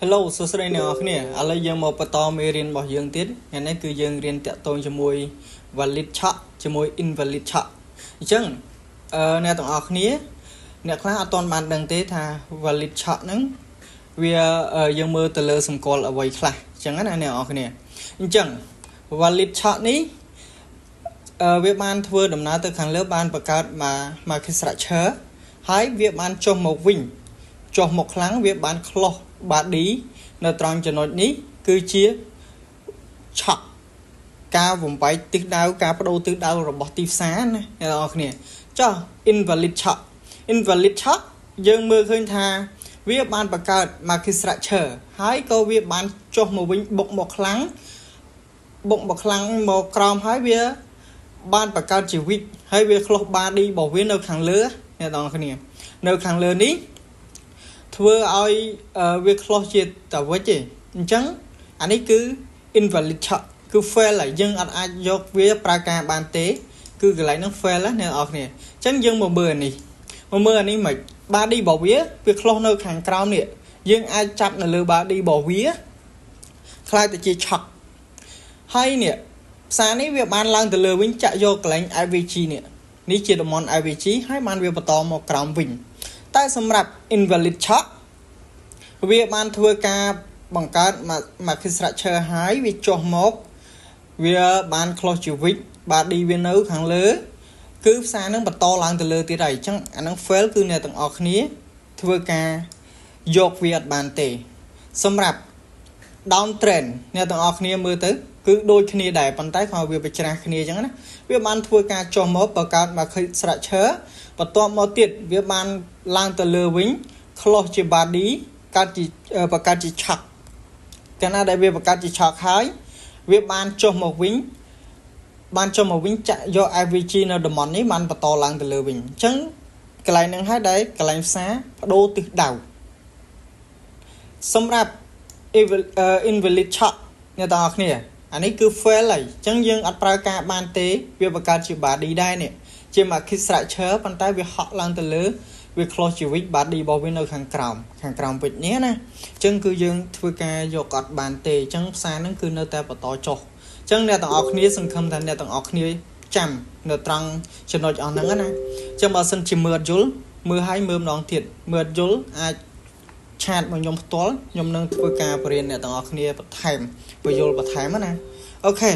Hello សួស្តីអ្នកនរគ្នាឥឡូវយើងមកបន្តមេរៀនរបស់យើងទៀតថ្ងៃនេះគឺយើងរៀនតាក់ទងជាមួយ valid check ជាមួយ invalid check អញ្ចឹងអ្នកទាំងអស់គ្នាអ្នកខ្លះអត់ទាន់បានដឹងទេថា valid check ហ្នឹងវាយើងមើលទៅលើសម្គាល់អ្វីខ្លះអញ្ចឹងណាអ្នកនរគ្នាអញ្ចឹង valid check នេះវាបានធ្វើដំណើរទៅខាងលើបានបង្កើតmarket structure ហើយវាបានចុះមកវិញចុះមកខ្លាំងវាបាន close body នៅត្រង់ចំណុចនេះគឺជាឆក់ការបំបែកទិសដៅការបដូរទិសដៅរបស់ទីផ្សារណាអ្នកនរគ្នាចុះ invalid check យើងមើលឃើញថាវាបានបង្កើត market structure ហើយក៏វាបានចុះមកវិញបុកមកខ្លាំងមកក្រោមហើយវាបានបង្កើតជាវិកហើយវា close body របស់វានៅខាងលើអ្នកនរគ្នានៅខាងលើនេះធ្វើឲ្យវា close ជាតវិចទេអញ្ចឹងអានេះគឺ invalid check គឺ fail ហើយយើងអត់អាចយកវាប្រើការបានទេគឺកន្លែងហ្នឹង fail ណាអ្នកនរគ្នាអញ្ចឹងយើងមកមើលអានេះមិន body របស់វា close នៅខាងក្រោមនេះយើងអាចចាប់នៅលើ body របស់វាខ្លាយទៅជា check ហើយនេះផ្សារនេះវាបានឡើងទៅលើវិញចាក់យកកន្លែង IVG នេះជាតំបន់ IVG ហើយបានវាបន្តមកក្រោមវិញតែសម្រាប់ invalid check វាបានធ្វើការបង្កើត market structure ហើយវាចុះមកវាបាន close ជា weak body វានៅខាងលើគឺផ្សារនឹងបន្តឡើងទៅលើទៀតហើយអញ្ចឹងអានឹង fail គឺអ្នកទាំងអស់គ្នាធ្វើការយកវាអត់បានទេសម្រាប់ down trend អ្នកទាំងអស់គ្នាមើលទៅគឺដូចគ្នាដែរប៉ុន្តែគាត់វាប្រច្រាស់គ្នាអញ្ចឹងណាវាបានធ្វើការចុះមកបង្កើត market structure បន្ទាប់មកទៀតវាបានឡើងទៅលើវិញ close ជា body បង្កើតជា check កាលណាដែលវាបង្កើតជា check ហើយវាបានចុះមកវិញចាក់យក IVG នៅតំបន់នេះបានបន្តឡើងទៅលើវិញអញ្ចឹងកន្លែងហ្នឹងហើយដែលកន្លែងផ្សារបដូរទិសដៅសម្រាប់ invalid check អ្នកទាំងអស់គ្នាអានេះគឺ fail ហើយអញ្ចឹងយើងអត់ប្រើការបានទេវាបង្កើតជា body ដែរនេះជា market structure ប៉ុន្តែវាហក់ឡើងទៅលើវា close ជា weak body របស់វានៅខាងក្រោមពេជ្រនេះណាអញ្ចឹងគឺយើងធ្វើការយកអត់បានទេអញ្ចឹងផ្សារហ្នឹងគឺនៅតែបន្តចុះអញ្ចឹងអ្នកទាំងអស់គ្នាសង្ឃឹមថាអ្នកទាំងអស់គ្នាចាំនៅត្រង់ចំណុចអស់ហ្នឹងណាអញ្ចឹងបើសិនជាមើលអត់យល់មើលឲ្យមើលម្ដងទៀតមើលអត់យល់អាចឆាតមកខ្ញុំផ្ទាល់ខ្ញុំនឹងធ្វើការបរៀនអ្នកទាំងអស់គ្នាបន្ថែមបញ្យល់បន្ថែមណាអូខេ